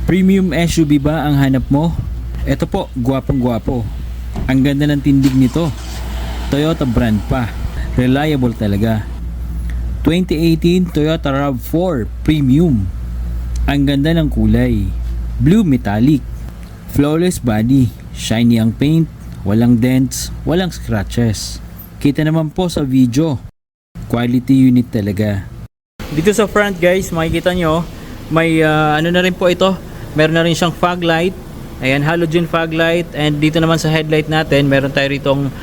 Premium SUV ba ang hanap mo? Ito po, gwapong gwapo. Ang ganda ng tindig nito. Toyota brand pa. Reliable talaga. 2018 Toyota RAV4 Premium. Ang ganda ng kulay. Blue metallic. Flawless body. Shiny ang paint. Walang dents. Walang scratches. Kita naman po sa video. Quality unit talaga. Dito sa front guys, makikita nyo, may ano na rin po ito. Meron na rin siyang fog light. Ayan, halogen fog light. And dito naman sa headlight natin, meron tayo ritong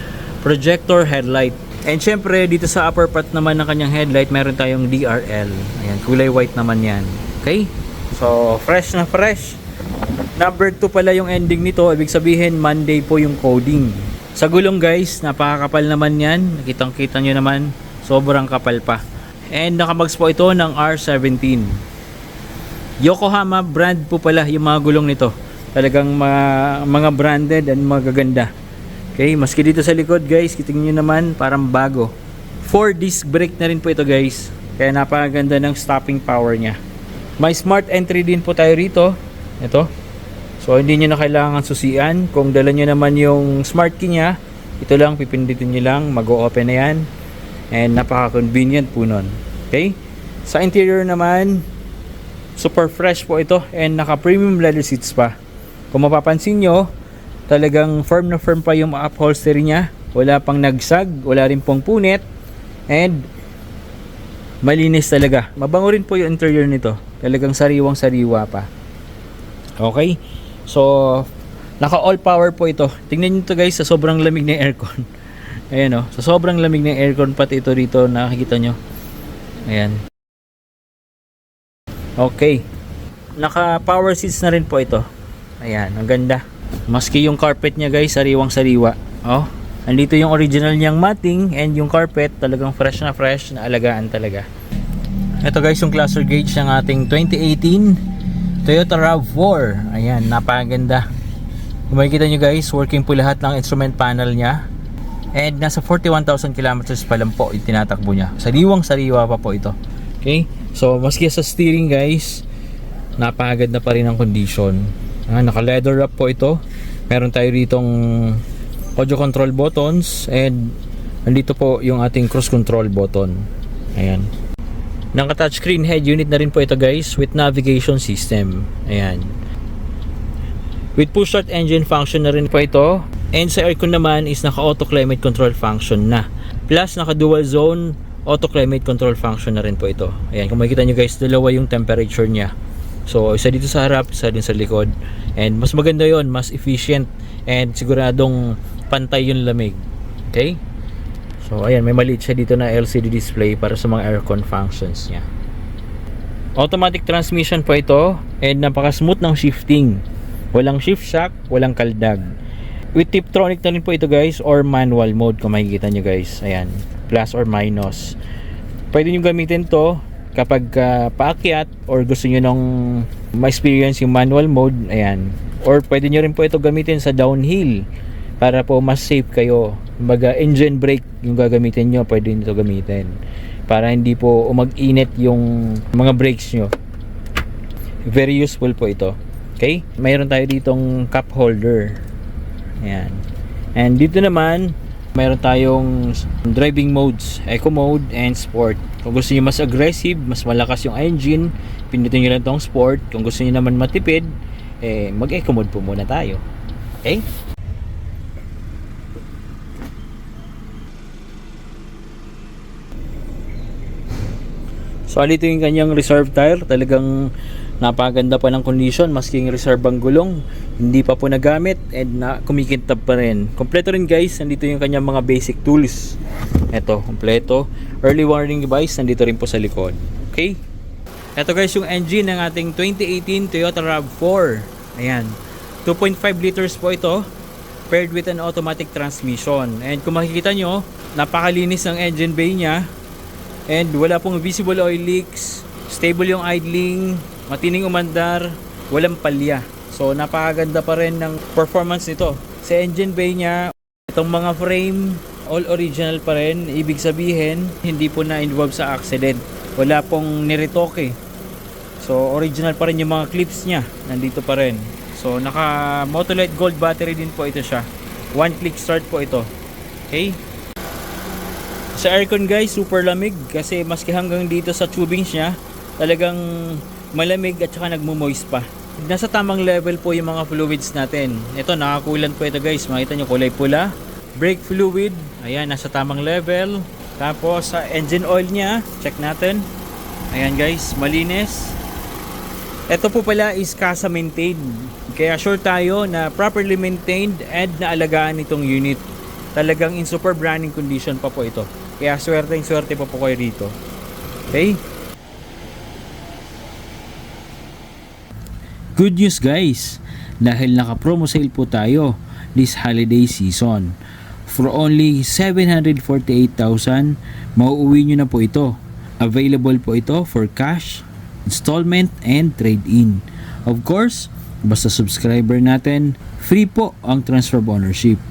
projector headlight. And syempre, dito sa upper part naman ng kanyang headlight, meron tayong DRL. Ayan, kulay white naman yan. Okay? So, fresh na fresh. Number 2 pala yung ending nito. Ibig sabihin, Monday po yung coding. Sa gulong guys, napakakapal naman yan. Nakitang-kita nyo naman, sobrang kapal pa. And nakamags po ito ng R17. Yokohama brand po pala yung mga gulong nito. Talagang mga branded and magaganda. Okay, maski dito sa likod guys, kitingin nyo naman parang bago. 4 disc brake na rin po ito guys. Kaya napakaganda ng stopping power nya. May smart entry din po tayo rito. Ito. So hindi nyo na kailangan susian. Kung dala nyo naman yung smart key nya, ito lang, pipindutin nyo lang, mag-o-open na yan. And napaka-convenient po nun. Okay? Sa interior naman, super fresh po ito and naka-premium leather seats pa. Kung mapapansin nyo, talagang firm na firm pa yung upholstery nya. Wala pang nagsag, wala rin pong punit. And malinis talaga. Mabango rin po yung interior nito. Talagang sariwang sariwa pa. Okay? So, naka all power po ito. Tingnan nyo ito guys, sa sobrang lamig ng aircon. Ayan o, sa sobrang lamig ng aircon pati ito rito, nakikita nyo. Ayan. Okay. Naka power seats na rin po ito. Ayan, ang ganda. Maski yung carpet nya guys, sariwang sariwa. Oh, andito yung original niyang matting and yung carpet talagang fresh na alagaan talaga. Ito guys yung cluster gauge ng ating 2018 Toyota RAV4. Ayan, napakaganda. Kung makikita nyo guys, working po lahat ng instrument panel nya. And nasa 41,000 kilometers pa lang po yung tinatakbo nya. Sariwang sariwa pa po ito. Okay? So, maski sa steering guys, napakaganda pa rin ang condition. Naka leather wrap po ito. Meron tayo ditong audio control buttons. And nandito po yung ating cruise control button. Ayan. Naka touchscreen head unit na rin po ito guys, with navigation system. Ayan. With push start engine function na rin po ito. And sa aircon naman is naka auto climate control function na. Plus naka dual zone auto climate control function na rin po ito. Ayan, kung makikita nyo guys, dalawa yung temperature nya. So isa dito sa harap, isa din sa likod. And mas maganda yon, mas efficient. And siguradong pantay yung lamig. Okay? So ayan, may maliit siya dito na LCD display para sa mga aircon functions nya. Automatic transmission po ito. And napaka smooth ng shifting. Walang shift shock, walang kaldag. With Tiptronic na rin po ito guys, or manual mode kung makikita nyo guys. Ayan, plus or minus. Pwede nyo gamitin to kapag paakyat or gusto nyo nung ma-experience yung manual mode. Ayan. Or pwede nyo rin po ito gamitin sa downhill para po mas safe kayo. Kumbaga engine brake yung gagamitin nyo, pwede nyo ito gamitin para hindi po umag-init yung mga brakes nyo. Very useful po ito. Okay? Mayroon tayo ditong cup holder. Ayan. And dito naman, mayroon tayong driving modes, eco mode and sport. Kung gusto niyo mas aggressive, mas malakas yung engine, pindutin niyo lang tong sport. Kung gusto niyo naman matipid, mag-eco mode po muna tayo. Okay? So, dito yung kanyang reserve tire. Talagang napaganda pa ng condition, maski yung reserve ang gulong hindi pa po nagamit and kumikintab pa rin. Kompleto rin guys, nandito yung kanyang mga basic tools. Eto, kompleto. Early warning device, nandito rin po sa likod. Okay? Eto guys yung engine ng ating 2018 Toyota RAV4. Ayan, 2.5 liters po ito, paired with an automatic transmission. And kung makikita nyo, napakalinis ng engine bay nya and wala pong visible oil leaks, stable yung idling, matining umandar, walang palya. So napakaganda pa rin ng performance nito. Sa engine bay nya, itong mga frame, all original pa rin. Ibig sabihin, hindi po na involved sa accident. Wala pong niretoke. So original pa rin yung mga clips niya, nandito pa rin. So naka Motolite Gold battery din po ito siya. One click start po ito. Okay? Sa aircon guys, super lamig kasi maski hanggang dito sa tubings niya, talagang malamig at saka nagmo-moist pa. Nasa tamang level po yung mga fluids natin. Ito, nakakulan po ito guys. Makita nyo kulay pula. Brake fluid, ayan, nasa tamang level. Tapos sa engine oil niya, check natin. Ayan guys, malinis. Ito po pala is CASA maintained. Kaya sure tayo na properly maintained and naalagaan itong unit. Talagang in super running condition pa po ito. Kaya swerte pa po kayo rito. Okay? Good news guys, dahil naka-promo sale po tayo this holiday season. For only 748,000, mauuwi nyo na po ito. Available po ito for cash, installment, and trade-in. Of course, basta subscriber natin, free po ang transfer of ownership.